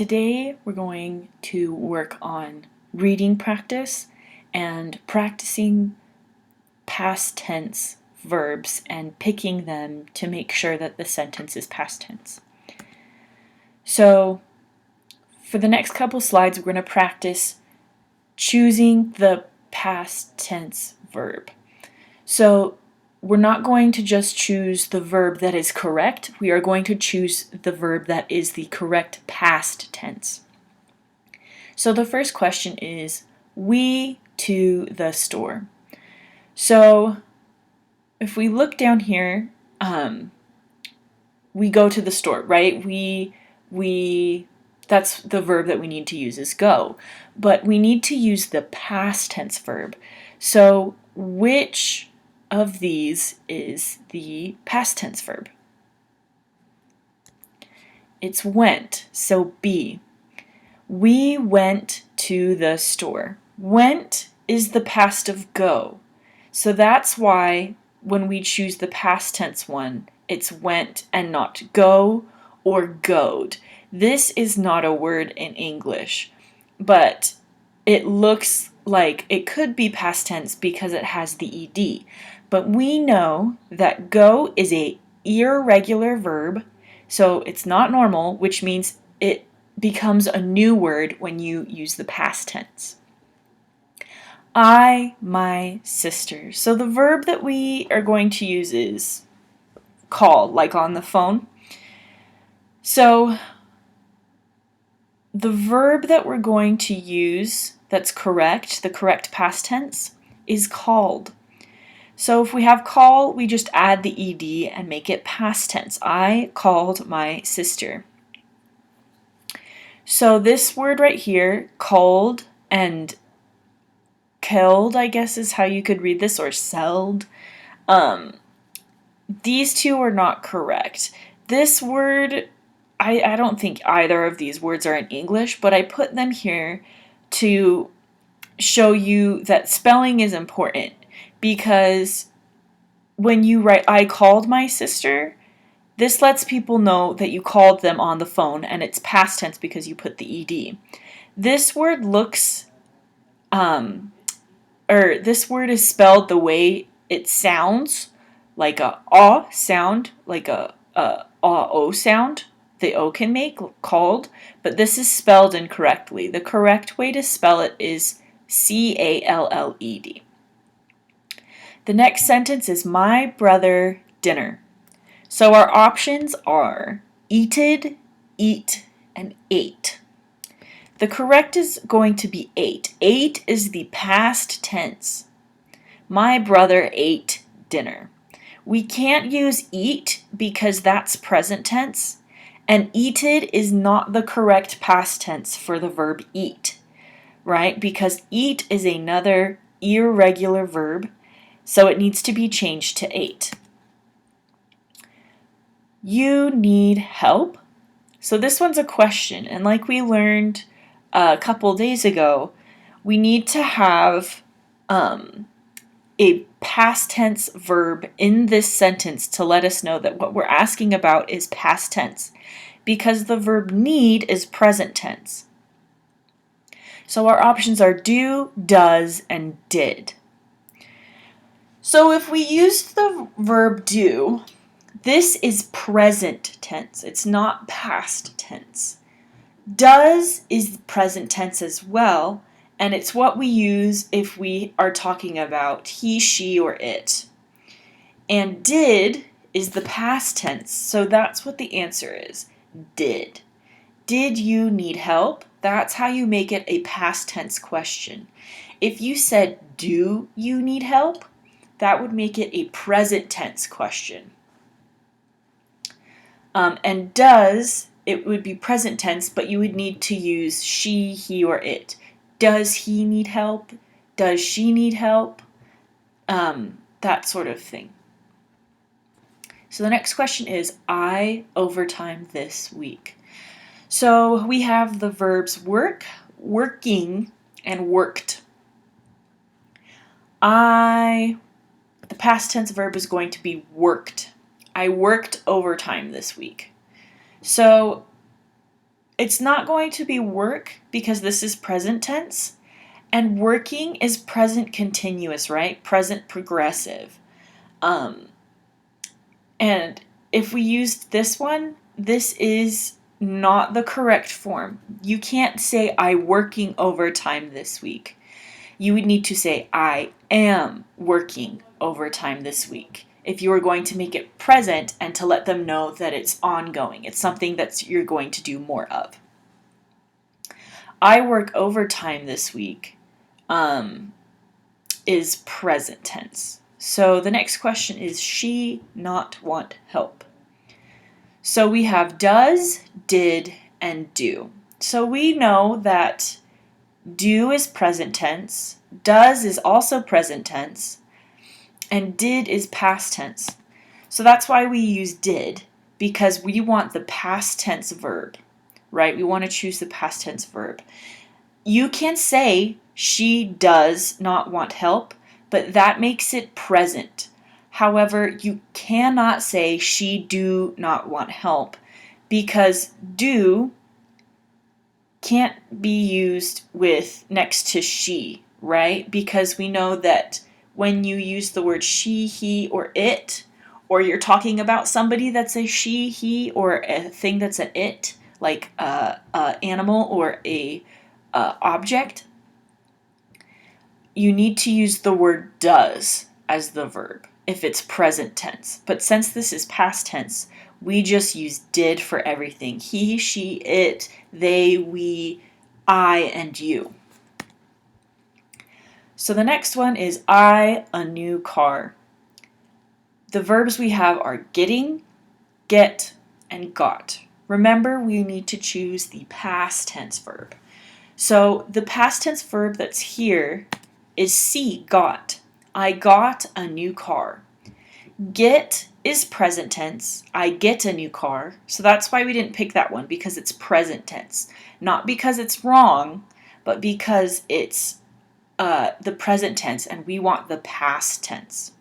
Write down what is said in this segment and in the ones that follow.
Today we're going to work on reading practice and practicing past tense verbs and picking them to make sure that the sentence is past tense. So for the next couple slides, we're going to practice choosing the past tense verb. So we're not going to just choose the verb that is correct. We are going to choose the verb that is the correct past tense. So the first question is, we to the store. So if we look down here, we go to the store, right? That's the verb that we need to use is go. But we need to use the past tense verb. So which of these is the past tense verb? It's went, so B. We went to the store. Went is the past of go. So that's why when we choose the past tense one, it's went and not go or goed. This is not a word in English, but it looks like it could be past tense because it has the ed. But we know that go is a irregular verb, so it's not normal, which means it becomes a new word when you use the past tense. I, my sister. So the verb that we are going to use is call, like on the phone. So the verb that we're going to use that's correct, the correct past tense, is called. So if we have call, we just add the ed and make it past tense. I called my sister. So this word right here, called and killed, I guess is how you could read this, or selled. These two are not correct. This word, I don't think either of these words are in English, but I put them here to show you that spelling is important, because when you write I called my sister, this lets people know that you called them on the phone, and it's past tense because you put the ed. This word looks, this word is spelled the way it sounds, like a aw sound, like a o sound. The o can make called, but this is spelled incorrectly. The correct way to spell it is called. The next sentence is my brother dinner. So our options are eated, eat, and ate. The correct is going to be ate. Ate is the past tense. My brother ate dinner. We can't use eat because that's present tense, and eated is not the correct past tense for the verb eat, right? Because eat is another irregular verb, so it needs to be changed to ate. You need help. So this one's a question, and like we learned a couple days ago, we need to have a past tense verb in this sentence to let us know that what we're asking about is past tense, because the verb need is present tense. So our options are do, does, and did. So if we used the verb do, this is present tense. It's not past tense. Does is present tense as well, and it's what we use if we are talking about he, she, or it. And did is the past tense, so that's what the answer is, did. Did you need help? That's how you make it a past tense question. If you said, do you need help? That would make it a present tense question. And does, it would be present tense, but you would need to use she, he, or it. Does he need help? Does she need help? That sort of thing. So the next question is, I overtime this week. So we have the verbs work, working, and worked. The past tense verb is going to be worked. I worked overtime this week. So it's not going to be work because this is present tense, and working is present continuous, right? Present progressive. And if we used this one, this is not the correct form. You can't say I working overtime this week. You would need to say I am working overtime this week if you were going to make it present and to let them know that it's ongoing. It's something that you're going to do more of. I work overtime this week is present tense. So the next question is she not want help? So we have does, did, and do. So we know that do is present tense, does is also present tense, and did is past tense. So that's why we use did, because we want the past tense verb, right? We want to choose the past tense verb. You can say she does not want help, but that makes it present. However, you cannot say she do not want help because do can't be used with next to she, right? Because we know that when you use the word she, he, or it, or you're talking about somebody that's a she, he, or a thing that's an it, like a animal or a object, you need to use the word does as the verb if it's present tense. But since this is past tense, we just use did for everything. He, she, it, they, we, I, and you. So the next one is I a new car. The verbs we have are getting, get, and got. Remember, we need to choose the past tense verb. So the past tense verb that's here is see, got. I got a new car. Get is present tense. I get a new car. So that's why we didn't pick that one, because it's present tense. Not because it's wrong, but because it's the present tense and we want the past tense.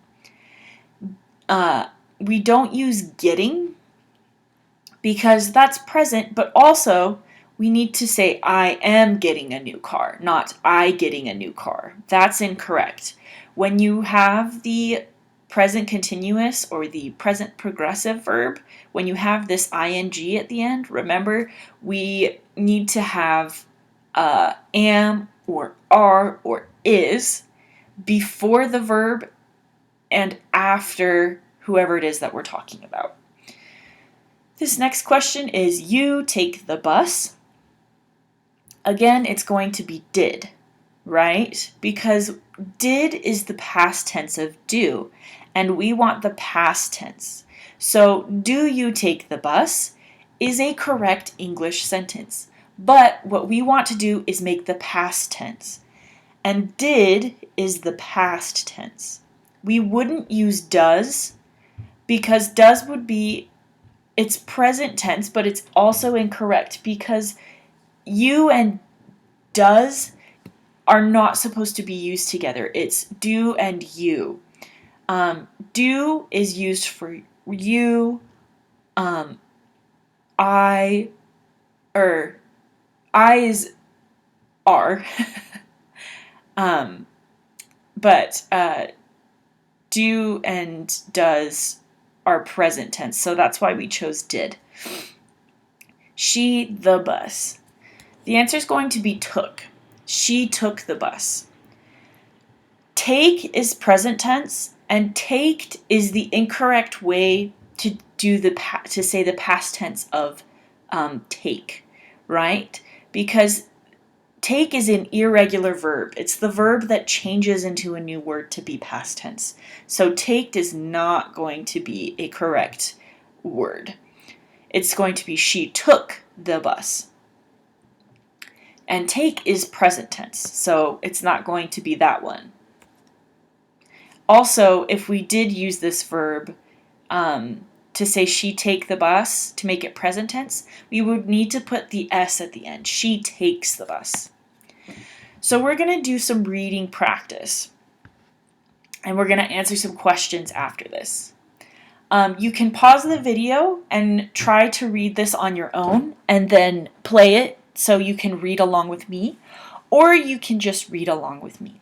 We don't use getting because that's present, but also we need to say I am getting a new car, not I getting a new car. That's incorrect. When you have the present continuous or the present progressive verb, when you have this ing at the end, remember we need to have am or are or is before the verb and after whoever it is that we're talking about. This next question is you take the bus. Again, it's going to be did, right? Because did is the past tense of do, and we want the past tense. So, do you take the bus is a correct English sentence. But what we want to do is make the past tense. And did is the past tense. We wouldn't use does because does would be, it's present tense, but it's also incorrect because you and does are not supposed to be used together. It's do and you. Do is used for you, I is are, but do and does are present tense, so that's why we chose did. She the bus. The answer is going to be took. She took the bus. Take is present tense, and taked is the incorrect way to to say the past tense of take, right? Because take is an irregular verb. It's the verb that changes into a new word to be past tense. So taked is not going to be a correct word. It's going to be she took the bus. And take is present tense, so it's not going to be that one. Also, if we did use this verb to say she take the bus, to make it present tense, we would need to put the S at the end. She takes the bus. So we're going to do some reading practice. And we're going to answer some questions after this. You can pause the video and try to read this on your own and then play it so you can read along with me, or you can just read along with me.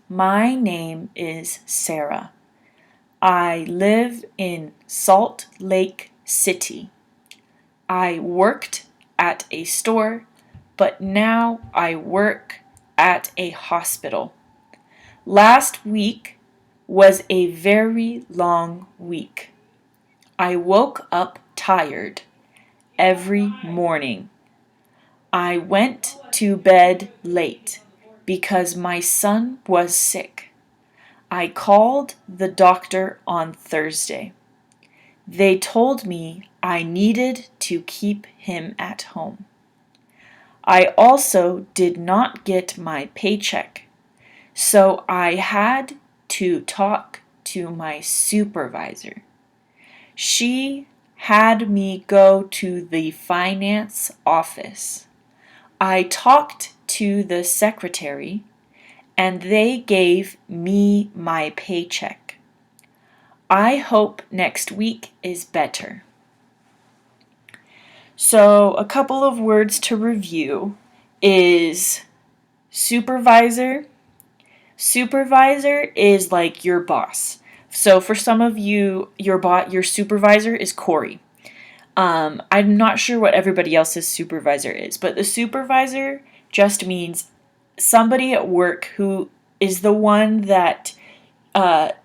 My name is Sarah. I live in Salt Lake City. I worked at a store, but now I work at a hospital. Last week was a very long week. I woke up tired every morning. I went to bed late because my son was sick. I called the doctor on Thursday. They told me I needed to keep him at home. I also did not get my paycheck, so I had to talk to my supervisor. She had me go to the finance office. I talked to the secretary, and they gave me my paycheck. I hope next week is better. So, a couple of words to review is supervisor. Supervisor is like your boss. So for some of you, your supervisor is Corey. I'm not sure what everybody else's supervisor is, but the supervisor just means somebody at work who is the one that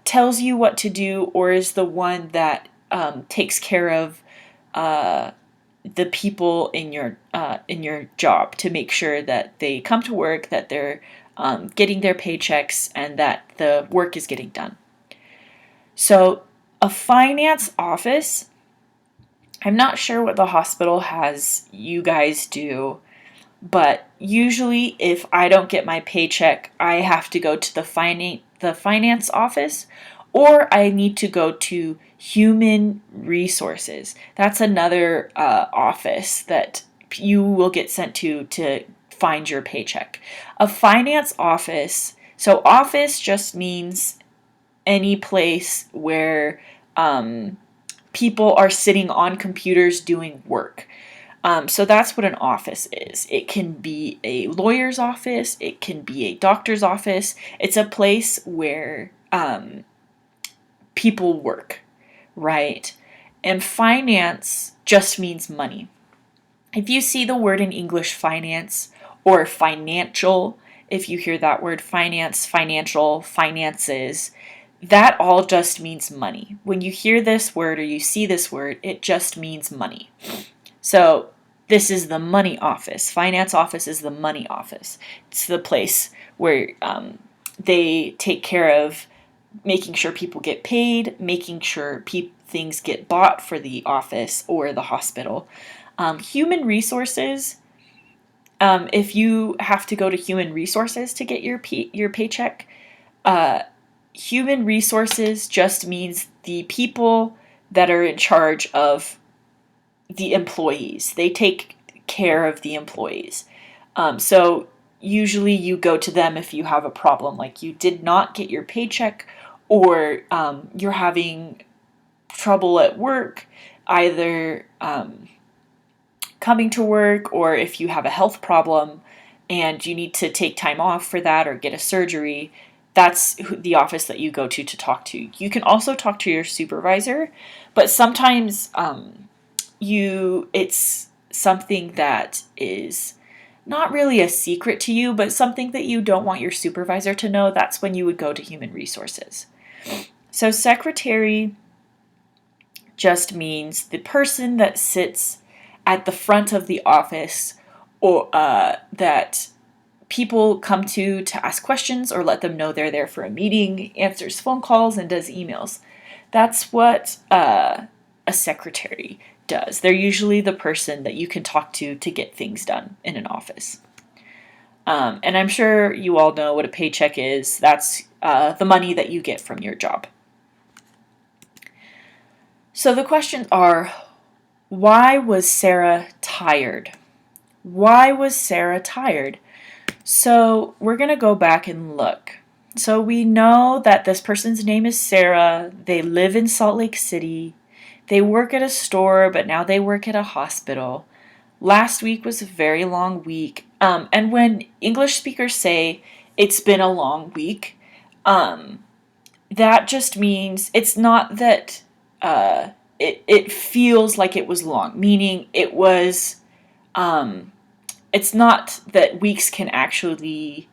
tells you what to do, or is the one that takes care of the people in your job to make sure that they come to work, that they're getting their paychecks, and that the work is getting done. So a finance office, I'm not sure what the hospital has you guys do, but usually if I don't get my paycheck, I have to go to the finance office, or I need to go to human resources. That's another office that you will get sent to find your paycheck. A finance office, so office just means any place where people are sitting on computers doing work. So that's what an office is. It can be a lawyer's office. It can be a doctor's office. It's a place where people work, right? And finance just means money. If you see the word in English finance or financial, if you hear that word finance, financial, finances, that all just means money. When you hear this word or you see this word, it just means money. So this is the money office. Finance office is the money office. It's the place where they take care of making sure people get paid, making sure things get bought for the office or the hospital. Human resources, if you have to go to human resources to get your paycheck, human resources just means the people that are in charge of the employees. They take care of the employees. So usually you go to them if you have a problem, like you did not get your paycheck, or you're having trouble at work, either coming to work, or if you have a health problem and you need to take time off for that or get a surgery. That's the office that you go to talk to. You can also talk to your supervisor, but sometimes it's something that is not really a secret to you, but something that you don't want your supervisor to know. That's when you would go to human resources. So secretary just means the person that sits at the front of the office, or that people come to ask questions or let them know they're there for a meeting, answers phone calls, and does emails. That's what a secretary does. They're usually the person that you can talk to get things done in an office. And I'm sure you all know what a paycheck is. That's the money that you get from your job. So the questions are, why was Sarah tired? Why was Sarah tired? So we're going to go back and look. So we know that this person's name is Sarah. They live in Salt Lake City. They work at a store, but now they work at a hospital. Last week was a very long week. And when English speakers say it's been a long week, um, that just means it's not that it feels like it was long, meaning um, it's not that weeks can actually,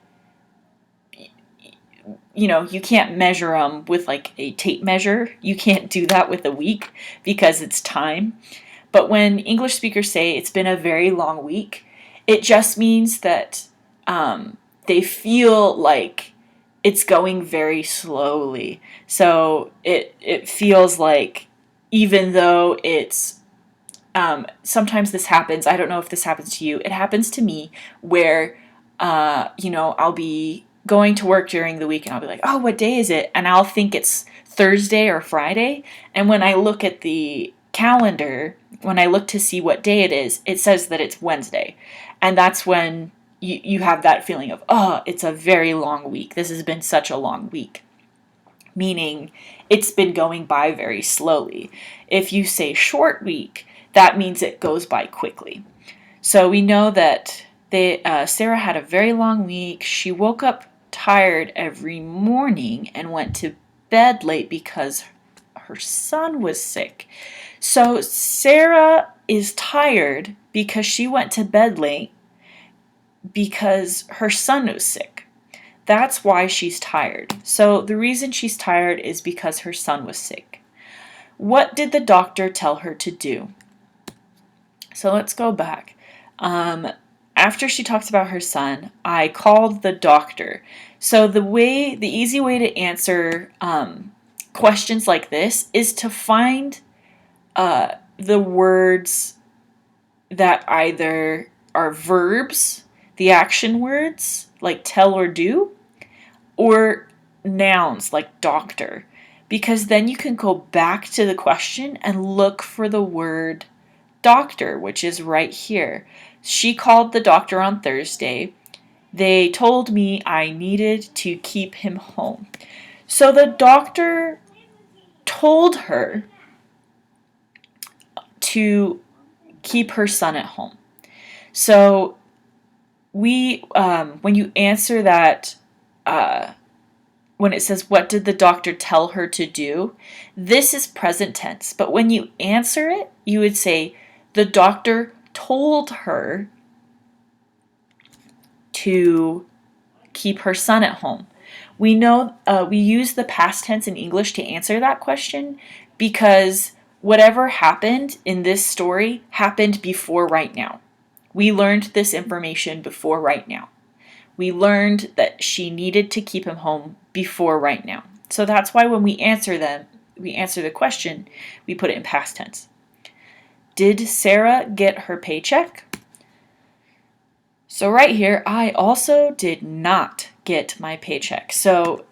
you can't measure them with like a tape measure. You can't do that with a week because it's time. But when English speakers say it's been a very long week, it just means that they feel like it's going very slowly. So it feels like, even though it's sometimes this happens. I don't know if this happens to you. It happens to me where I'll be going to work during the week and I'll be like, oh, what day is it? And I'll think it's Thursday or Friday. And when I look at the calendar, when I look to see what day it is, it says that it's Wednesday. And that's when you have that feeling of, oh, it's a very long week. This has been such a long week. Meaning it's been going by very slowly. If you say short week, that means it goes by quickly. So we know that Sarah had a very long week. She woke up tired every morning and went to bed late because her son was sick. So Sarah is tired because she went to bed late because her son was sick. That's why she's tired. So the reason she's tired is because her son was sick. What did the doctor tell her to do? So let's go back. After she talked about her son, I called the doctor. So the easy way to answer questions like this is to find the words that either are verbs, the action words like tell or do, or nouns like doctor, because then you can go back to the question and look for the word doctor, which is right here. She called the doctor on Thursday. They told me I needed to keep him home. So the doctor told her to keep her son at home. So when you answer that, when it says, what did the doctor tell her to do? This is present tense. But when you answer it, you would say, the doctor told her to keep her son at home. We know we use the past tense in English to answer that question because whatever happened in this story happened before right now. We learned this information before right now. We learned that she needed to keep him home before right now. So that's why when we answer the question, we put it in past tense. Did Sarah get her paycheck? So right here, I also did not get my paycheck. So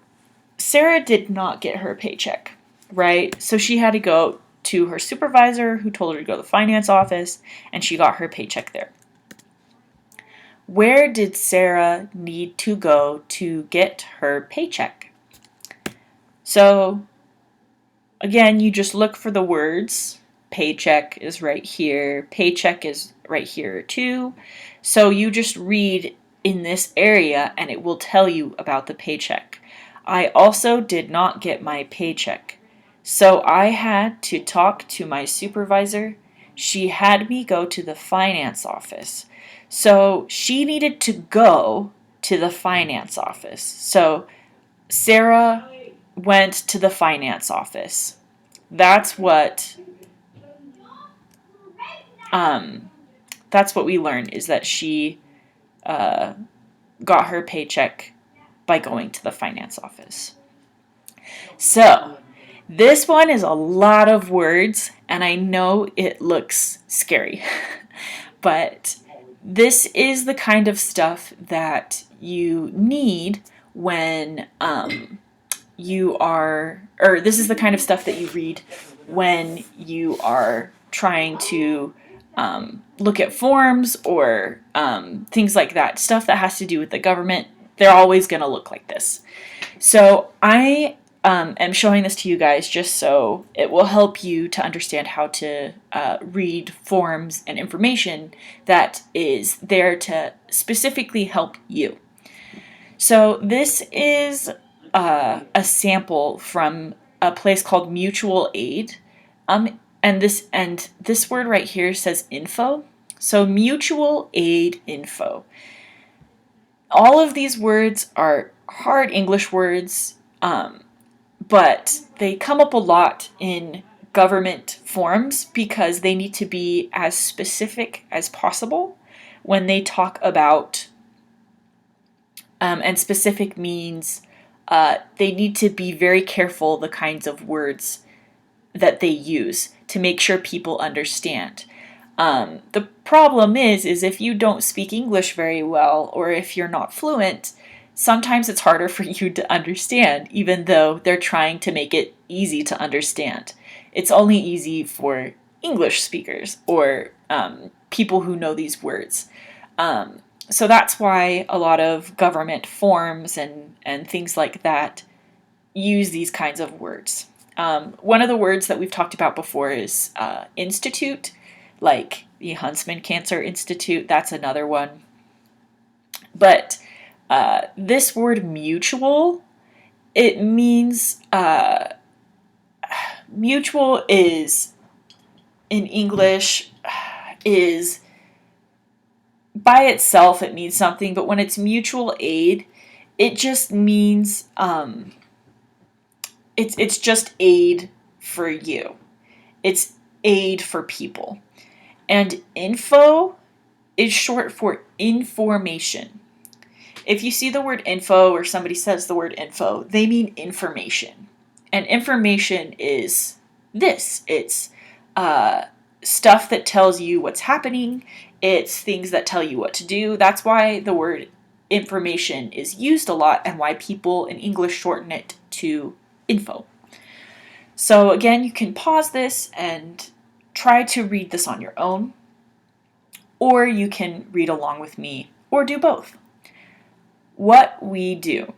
Sarah did not get her paycheck, right? So she had to go to her supervisor who told her to go to the finance office, and she got her paycheck there. Where did Sarah need to go to get her paycheck? So again, you just look for the words. Paycheck is right here. Paycheck is right here too. So you just read in this area and it will tell you about the paycheck. I also did not get my paycheck. So I had to talk to my supervisor. She had me go to the finance office. So she needed to go to the finance office. So Sarah went to the finance office. That's what we learned, is that she got her paycheck by going to the finance office. So this one is a lot of words, and I know it looks scary, but this is the kind of stuff that you need when this is the kind of stuff that you read when you are trying to look at forms or things like that. Stuff that has to do with the government, they're always going to look like this. So I am showing this to you guys just so it will help you to understand how to read forms and information that is there to specifically help you. So this is a sample from a place called Mutual Aid, and this word right here says info. So mutual aid info. All of these words are hard English words, but they come up a lot in government forms because they need to be as specific as possible when they talk about, and specific means they need to be very careful the kinds of words that they use to make sure people understand. The problem is if you don't speak English very well or if you're not fluent, sometimes it's harder for you to understand, even though they're trying to make it easy to understand. It's only easy for English speakers or people who know these words. So that's why a lot of government forms and things like that use these kinds of words. One of the words that we've talked about before is institute, like the Huntsman Cancer Institute. That's another one. But this word mutual, it means mutual is in English is by itself it means something, but when it's mutual aid, it just means it's just aid for you. It's aid for people. And info is short for information. If you see the word info or somebody says the word info, they mean information. And information is this. It's stuff that tells you what's happening. It's things that tell you what to do. That's why the word information is used a lot and why people in English shorten it to info. So again, you can pause this and try to read this on your own, or you can read along with me, or do both. What we do: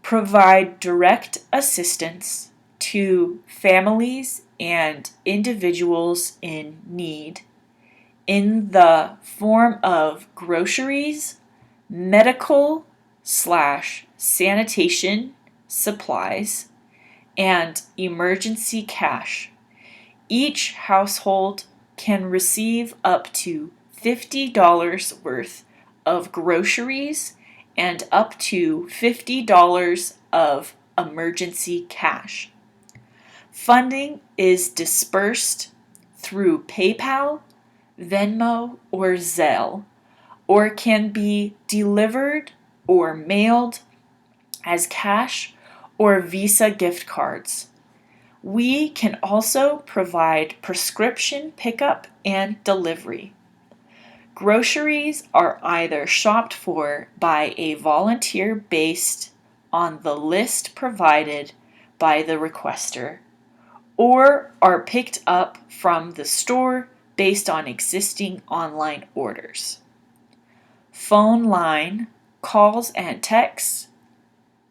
provide direct assistance to families and individuals in need in the form of groceries, medical/sanitation supplies, and emergency cash. Each household can receive up to $50 worth of groceries and up to $50 of emergency cash. Funding is dispersed through PayPal, Venmo, or Zelle, or can be delivered or mailed as cash or Visa gift cards. We can also provide prescription pickup and delivery. Groceries are either shopped for by a volunteer based on the list provided by the requester, or are picked up from the store based on existing online orders. Phone line calls and texts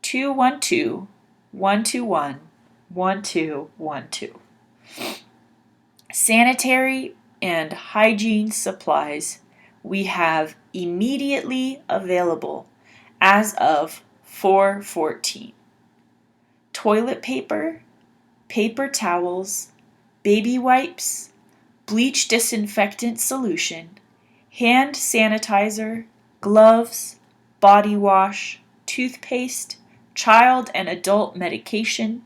212-121-1212. Sanitary and hygiene supplies we have immediately available as of 4/14. Toilet paper, paper towels, baby wipes, bleach disinfectant solution, hand sanitizer, gloves, body wash, toothpaste, child and adult medication,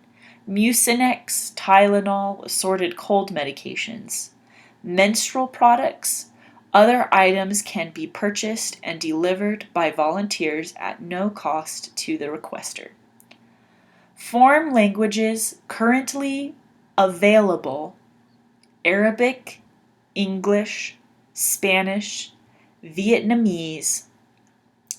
Mucinex, Tylenol, assorted cold medications, menstrual products. Other items can be purchased and delivered by volunteers at no cost to the requester. Foreign languages currently available: Arabic, English, Spanish, Vietnamese.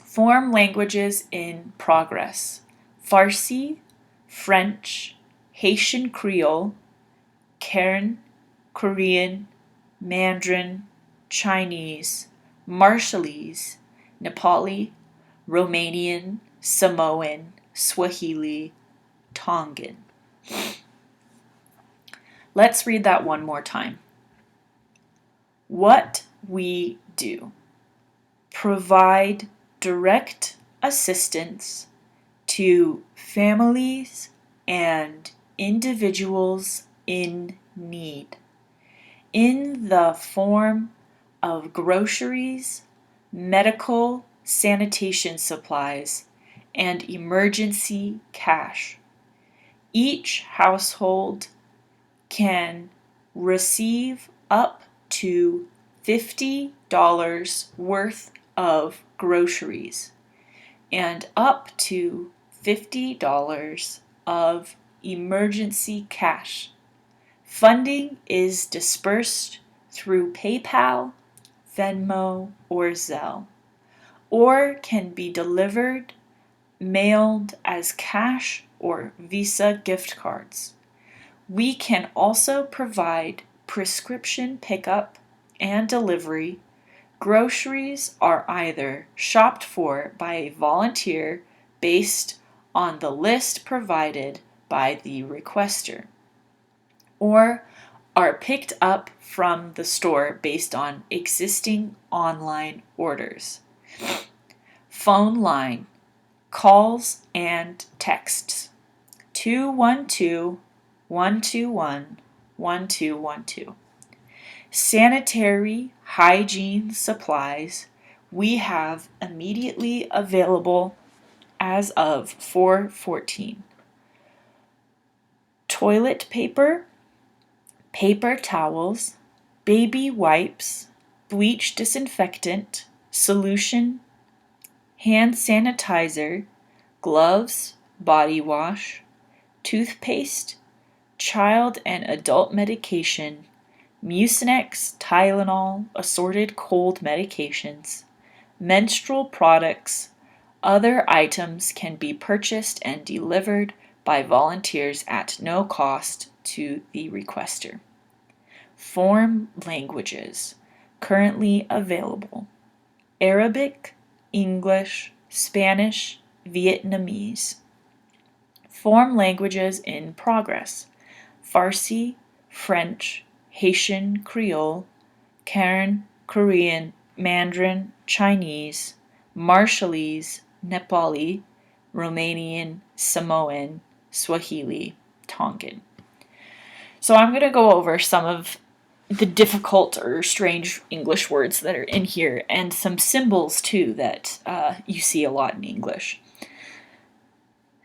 Foreign languages in progress: Farsi, French, Haitian Creole, Karen, Korean, Mandarin, Chinese, Marshallese, Nepali, Romanian, Samoan, Swahili, Tongan. Let's read that one more time. What we do. Provide direct assistance to families and individuals in need in the form of groceries, medical sanitation supplies, and emergency cash. Each household can receive up to $50 worth of groceries and up to $50 of emergency cash. Funding is dispersed through PayPal, Venmo, or Zelle, or can be delivered, mailed as cash or Visa gift cards. We can also provide prescription pickup and delivery. Groceries are either shopped for by a volunteer based on the list provided by the requester, or are picked up from the store based on existing online orders. Phone line, calls and texts 212-121-1212. Sanitary hygiene supplies we have immediately available as of 4/14. Toilet paper, paper towels, baby wipes, bleach disinfectant, solution, hand sanitizer, gloves, body wash, toothpaste, child and adult medication, Mucinex, Tylenol, assorted cold medications, menstrual products. Other items can be purchased and delivered by volunteers at no cost to the requester. Form languages currently available: Arabic, English, Spanish, Vietnamese. Form languages in progress: Farsi, French, Haitian Creole, Karen, Korean, Mandarin, Chinese, Marshallese, Nepali, Romanian, Samoan, Swahili, Tongan. So I'm going to go over some of the difficult or strange English words that are in here, and some symbols too that you see a lot in English.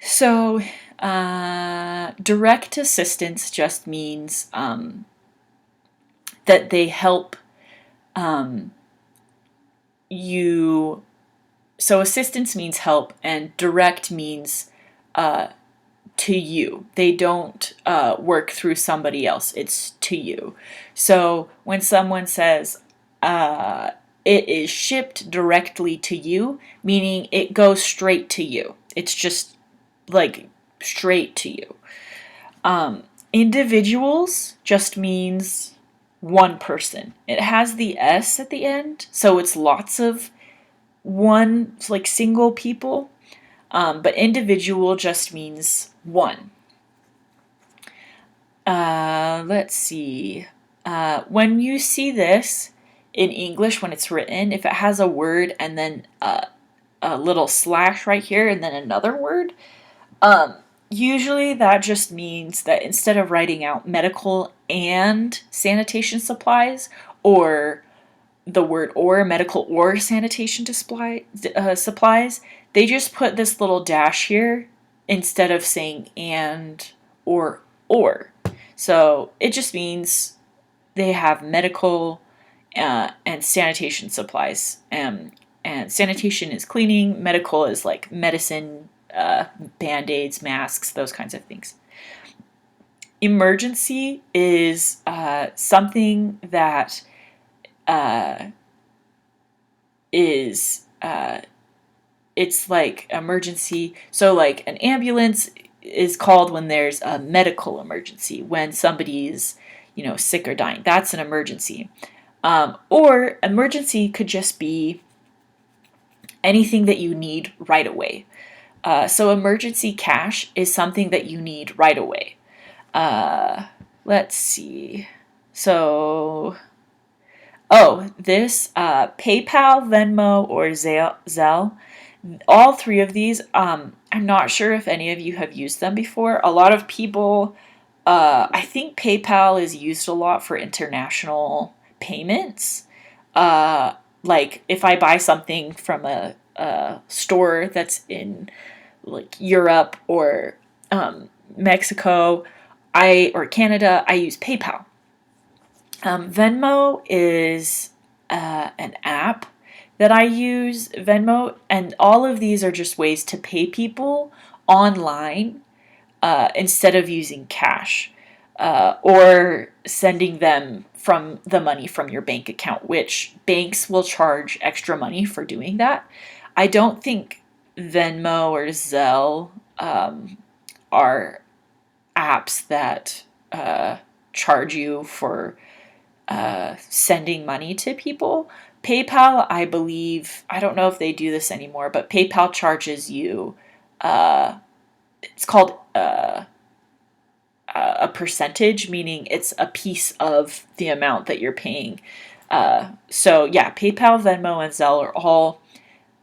So direct assistance just means that they help you. So assistance means help, and direct means to you. They don't work through somebody else. It's to you. So when someone says it is shipped directly to you, meaning it goes straight to you. It's just like straight to you. Individuals just means one person. It has the S at the end, so it's lots of one, like single people. But individual just means one. Let's see. When you see this in English, when it's written, if it has a word and then a little slash right here and then another word, usually that just means that instead of writing out medical and sanitation supplies, or the word or, medical or sanitation supplies, they just put this little dash here instead of saying and or. So it just means they have medical and sanitation supplies. And sanitation is cleaning, medical is like medicine, band-aids, masks, those kinds of things. Emergency is something that it's like emergency. So like an ambulance is called when there's a medical emergency, when somebody is, sick or dying. That's an emergency. Or emergency could just be anything that you need right away. So emergency cash is something that you need right away. Let's see. So, this PayPal, Venmo, or Zelle, all three of these, I'm not sure if any of you have used them before. A lot of people, I think PayPal is used a lot for international payments. Uh, like if I buy something from a store that's in like Europe or Mexico, or Canada, I use PayPal. Venmo is an app that I use. Venmo, and all of these are just ways to pay people online instead of using cash or sending them from the money from your bank account, which banks will charge extra money for doing that. I don't think Venmo or Zelle are apps that charge you for sending money to people. PayPal, I believe, I don't know if they do this anymore, but PayPal charges you, it's called a percentage, meaning it's a piece of the amount that you're paying. So yeah, PayPal, Venmo, and Zelle are all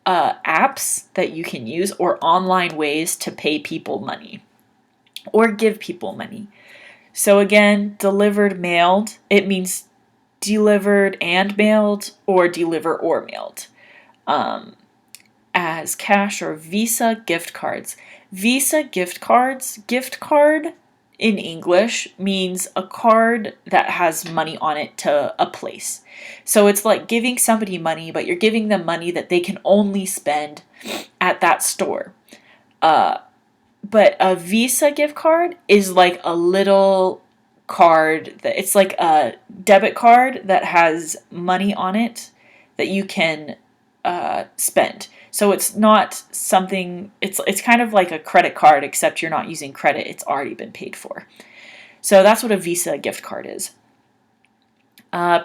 apps that you can use or online ways to pay people money or give people money. So again, delivered, mailed, it means delivered and mailed or deliver or mailed. As cash or Visa gift cards. Visa gift cards, gift card in English means a card that has money on it to a place. So it's like giving somebody money, but you're giving them money that they can only spend at that store. But a Visa gift card is like a little card that it's like a debit card that has money on it that you can spend. So it's not something. It's kind of like a credit card, except you're not using credit. It's already been paid for. So that's what a Visa gift card is.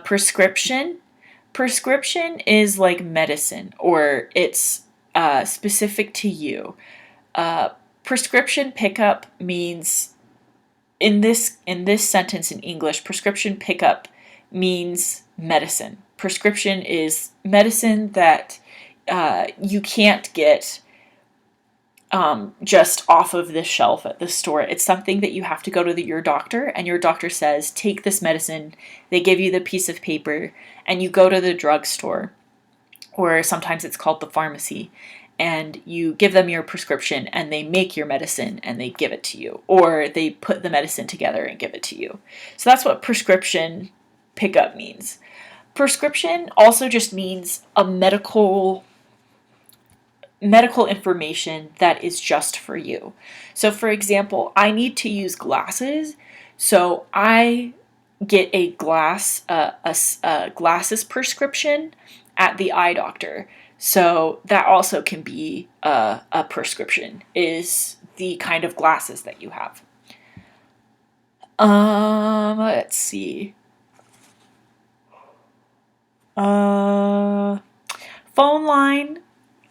Prescription. Prescription is like medicine, or it's specific to you. Prescription pickup means in this sentence in English, prescription pickup means medicine. Prescription is medicine that you can't get just off of the shelf at the store. It's something that you have to go to your doctor, and your doctor says, take this medicine. They give you the piece of paper, and you go to the drugstore, or sometimes it's called the pharmacy, and you give them your prescription, and they make your medicine and they give it to you, or they put the medicine together and give it to you. So that's what prescription pickup means. Prescription also just means a medical information that is just for you. So for example, I need to use glasses, so I get a glasses prescription at the eye doctor. So that also can be a prescription, is the kind of glasses that you have. Let's see. Phone line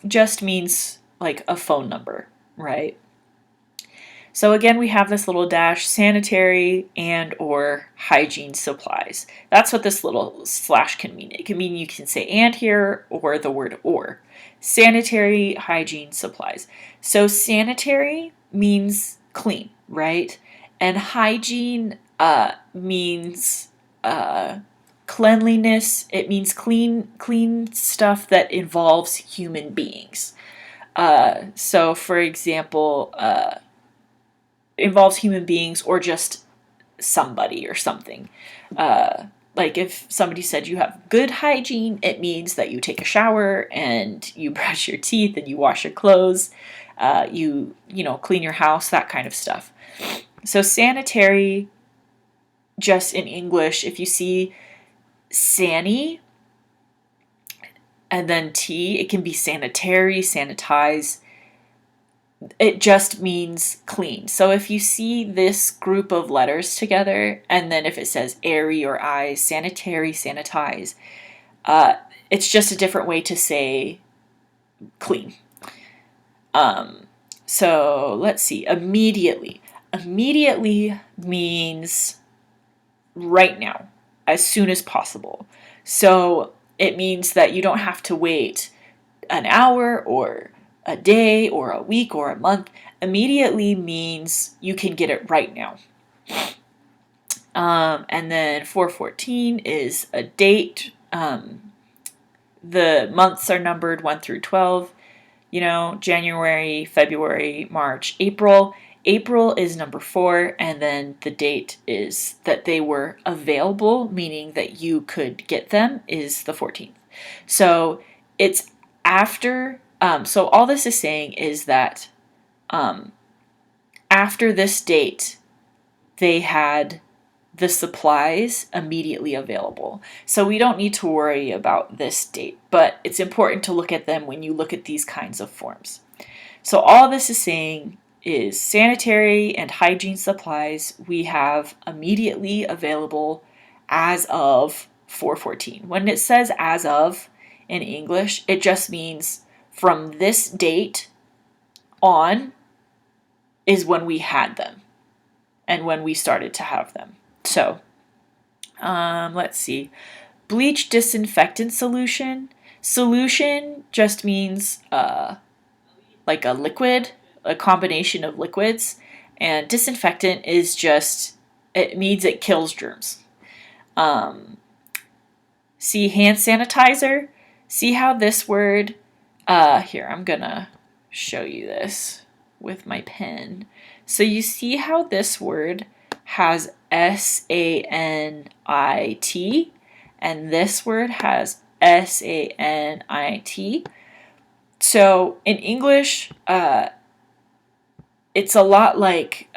just means like a phone number, right? So again, we have this little dash, sanitary and or hygiene supplies. That's what this little slash can mean. It can mean you can say and here or the word or. Sanitary hygiene supplies. So sanitary means clean, right? And hygiene means cleanliness. It means clean stuff that involves human beings. So for example, involves human beings or just somebody or something. Like if somebody said you have good hygiene, it means that you take a shower and you brush your teeth and you wash your clothes, you clean your house, that kind of stuff. So sanitary, just in English, if you see sani and then T, it can be sanitary, sanitize. It just means clean. So if you see this group of letters together, and then if it says airy or eyes, sanitary, sanitize, it's just a different way to say clean. So let's see, immediately. Immediately means right now, as soon as possible. So it means that you don't have to wait an hour or a day or a week or a month. Immediately means you can get it right now. And then 414 is a date. The months are numbered 1 through 12. January, February, March, April. April is number 4, and then the date is that they were available, meaning that you could get them, is the 14th. So it's after, so all this is saying is that after this date, they had the supplies immediately available. So we don't need to worry about this date, but it's important to look at them when you look at these kinds of forms. So all this is saying is sanitary and hygiene supplies we have immediately available as of 414. When it says as of in English, it just means from this date on is when we had them and when we started to have them. So, let's see. Bleach disinfectant solution. Solution just means like a liquid, a combination of liquids. And disinfectant is just, it means it kills germs. See hand sanitizer. See how this word, here, I'm going to show you this with my pen. So you see how this word has S-A-N-I-T, and this word has S-A-N-I-T. So in English, it's a lot like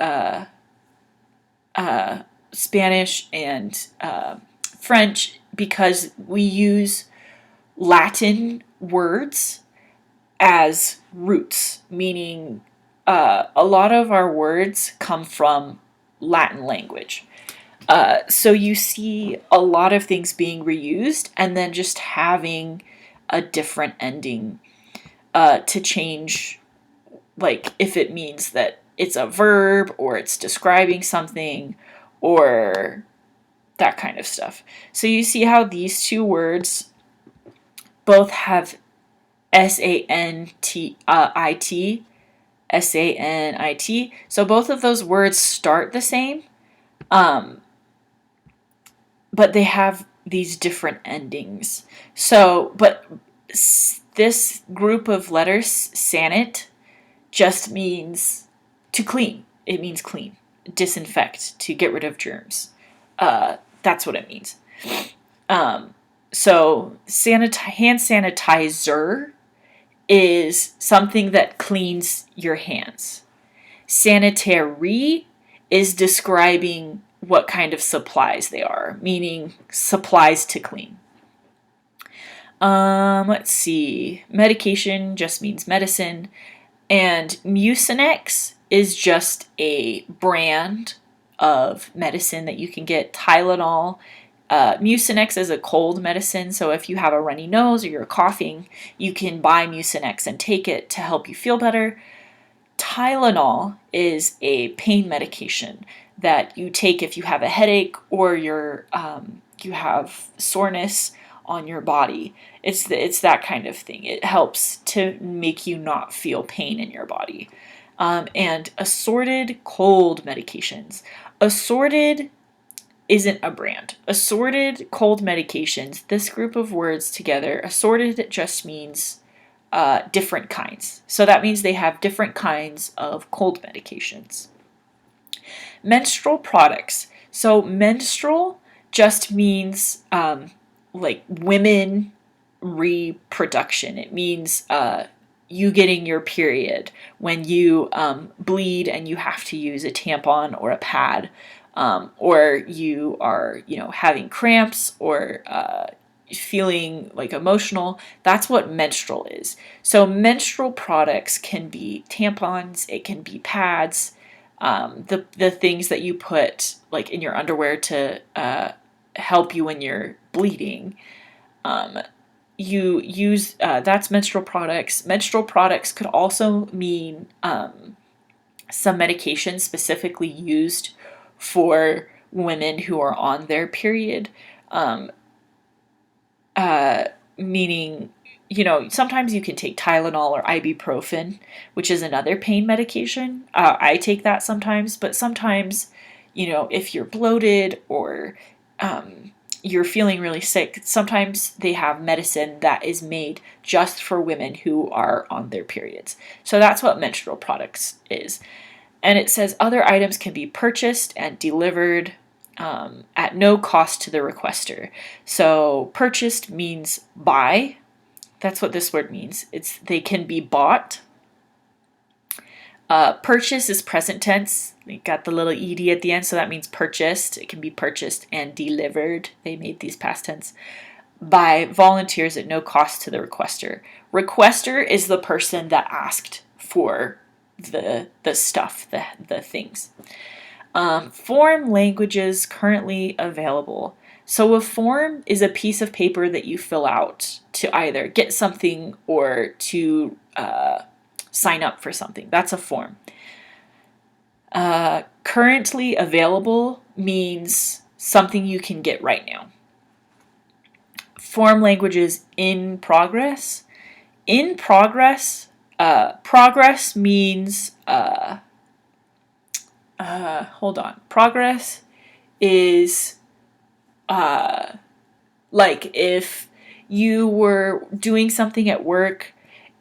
Spanish and French, because we use Latin words as roots, meaning a lot of our words come from Latin language. So you see a lot of things being reused and then just having a different ending to change, like if it means that it's a verb or it's describing something or that kind of stuff. So you see how these two words both have S-A-N-T, I-T, S-A-N-I-T. So both of those words start the same, but they have these different endings. So, but this group of letters, sanit, just means to clean. It means clean, disinfect, to get rid of germs. That's what it means. So hand sanitizer is something that cleans your hands. Sanitary is describing what kind of supplies they are, meaning supplies to clean. Let's see. Medication just means medicine. And Mucinex is just a brand of medicine that you can get. Tylenol. Mucinex is a cold medicine, so if you have a runny nose or you're coughing, you can buy Mucinex and take it to help you feel better. Tylenol is a pain medication that you take if you have a headache or you have soreness on your body. It's that kind of thing. It helps to make you not feel pain in your body. And assorted cold medications. Assorted isn't a brand. Assorted cold medications, this group of words together, assorted just means different kinds. So that means they have different kinds of cold medications. Menstrual products. So menstrual just means like women reproduction. It means you getting your period when you bleed and you have to use a tampon or a pad, or you are, having cramps or feeling like emotional. That's what menstrual is. So menstrual products can be tampons, it can be pads, the things that you put like in your underwear to help you when you're bleeding. you use, that's menstrual products. Menstrual products could also mean some medication specifically used for women who are on their period, um, meaning, sometimes you can take Tylenol or ibuprofen, which is another pain medication. I take that sometimes, but sometimes, if you're bloated or you're feeling really sick, sometimes they have medicine that is made just for women who are on their periods. So that's what menstrual products is. And it says other items can be purchased and delivered at no cost to the requester. So purchased means buy. That's what this word means. They can be bought. Purchase is present tense. We got the little ed at the end, so that means purchased. It can be purchased and delivered. They made these past tense by volunteers at no cost to the requester. Requester is the person that asked for the stuff, the things. Form languages currently available. So a form is a piece of paper that you fill out to either get something or to sign up for something. That's a form. Currently available means something you can get right now. Form languages in progress. In progress, progress means, hold on. Progress is like if you were doing something at work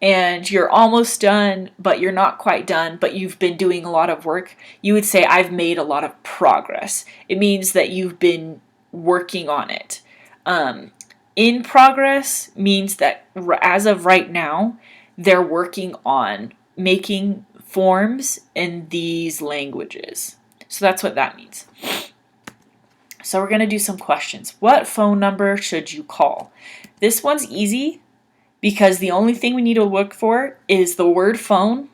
and you're almost done, but you're not quite done, but you've been doing a lot of work, you would say, I've made a lot of progress. It means that you've been working on it. In progress means that as of right now, they're working on making forms in these languages. So that's what that means. So we're going to do some questions. What phone number should you call? This one's easy because the only thing we need to look for is the word phone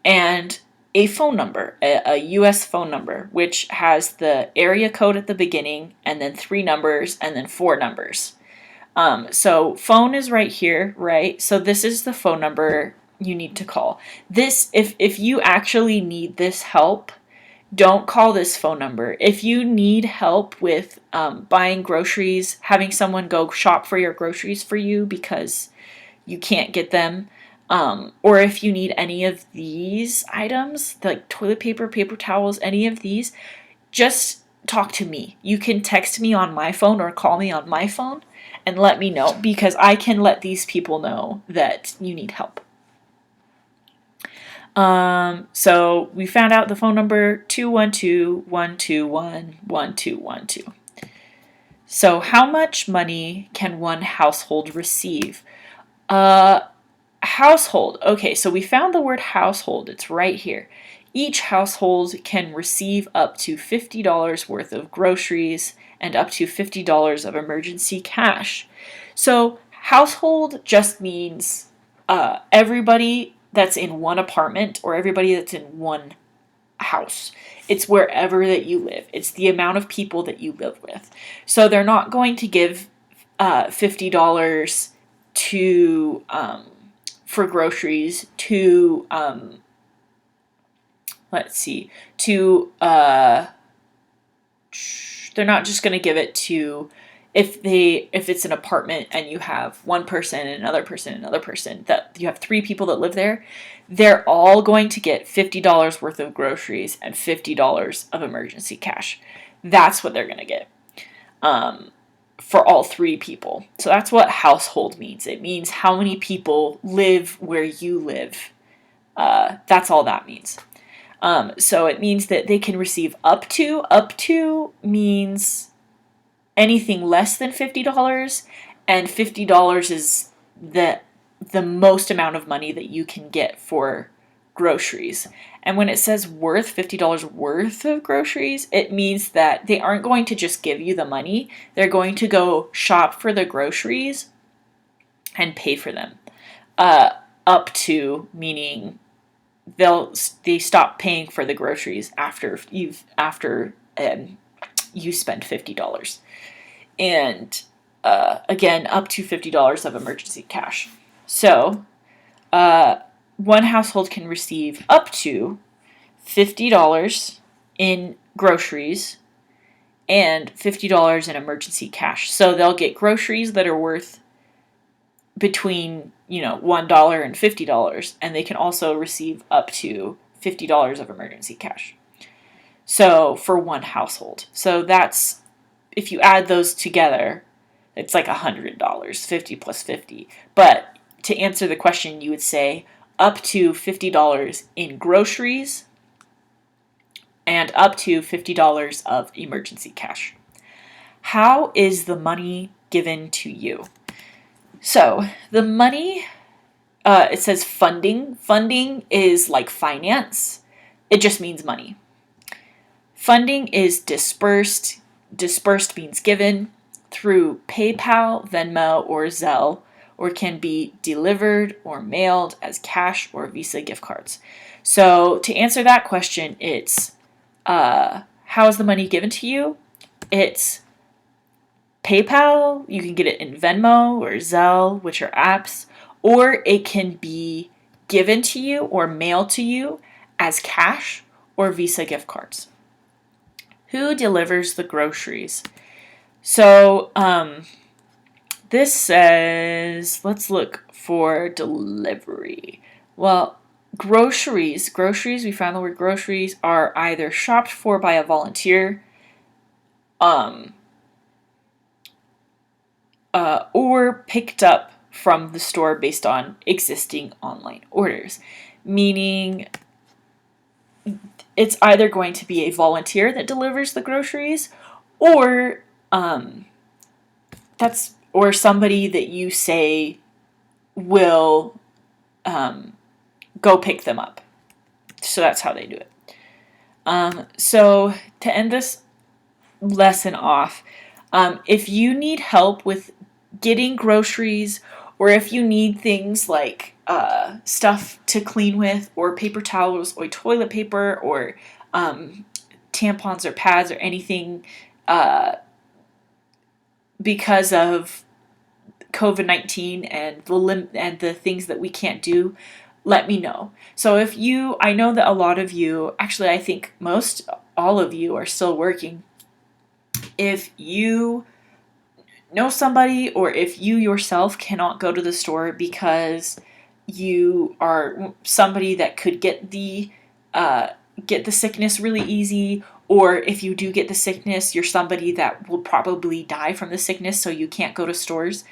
and a phone number, a US phone number, which has the area code at the beginning and then 3 numbers and then 4 numbers. So phone is right here, right? So this is the phone number you need to call. This, if you actually need this help, don't call this phone number. If you need help with buying groceries, having someone go shop for your groceries for you because you can't get them, or if you need any of these items, like toilet paper, paper towels, any of these, just talk to me. You can text me on my phone or call me on my phone and let me know because I can let these people know that you need help. So we found out the phone number 212-121-1212. So how much money can one household receive? Household. Okay, so we found the word household. It's right here. Each household can receive up to $50 worth of groceries and up to $50 of emergency cash. So household just means everybody that's in one apartment or everybody that's in one house. It's wherever that you live. It's the amount of people that you live with. So they're not going to give $50 to for groceries to they're not just going to give it to if it's an apartment and you have one person and another person and another person, that you have 3 people that live there, they're all going to get $50 worth of groceries and $50 of emergency cash. That's what they're going to get for all 3 people. So that's what household means. It means how many people live where you live. That's all that means. So it means that they can receive up to means anything less than $50, and $50 is the most amount of money that you can get for groceries. And when it says worth, $50 worth of groceries, it means that they aren't going to just give you the money. They're going to go shop for the groceries and pay for them. Up to meaning they stop paying for the groceries after you spend $50. And again, up to $50 of emergency cash. So, one household can receive up to $50 in groceries and $50 in emergency cash. So they'll get groceries that are worth between, $1 and $50, and they can also receive up to $50 of emergency cash. So for one household. So that's, if you add those together, it's like $100, 50 plus 50. But to answer the question, you would say up to $50 in groceries and up to $50 of emergency cash. How is the money given to you? So the money, it says funding. Funding is like finance. It just means money. Funding is dispersed. Dispersed means given through PayPal, Venmo, or Zelle, or can be delivered or mailed as cash or Visa gift cards. So to answer that question, it's how is the money given to you? It's PayPal. You can get it in Venmo or Zelle, which are apps, or it can be given to you or mailed to you as cash or Visa gift cards. Who delivers the groceries? So this says, let's look for delivery. Well, groceries, we found the word groceries, are either shopped for by a volunteer or picked up from the store based on existing online orders. Meaning it's either going to be a volunteer that delivers the groceries or or somebody that you say will go pick them up. So that's how they do it. So to end this lesson off, if you need help with getting groceries, or if you need things like stuff to clean with, or paper towels, or toilet paper, or tampons or pads, or anything, because of COVID-19 and the things that we can't do, let me know. So I know that a lot of you, actually I think all of you are still working. If you know somebody, or if you yourself cannot go to the store because you are somebody that could get the sickness really easy, or if you do get the sickness, you're somebody that will probably die from the sickness, so you can't go to stores,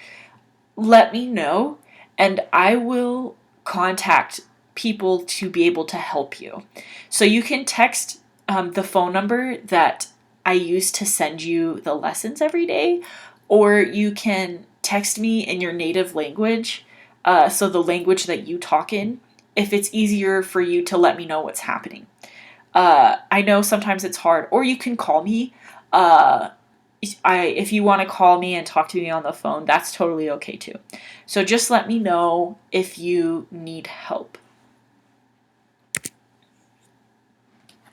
let me know, and I will contact people to be able to help you. So you can text the phone number that I use to send you the lessons every day, or you can text me in your native language, so the language that you talk in, if it's easier for you to let me know what's happening. I know sometimes it's hard, or you can call me. If you want to call me and talk to me on the phone, that's totally okay too. So just let me know if you need help.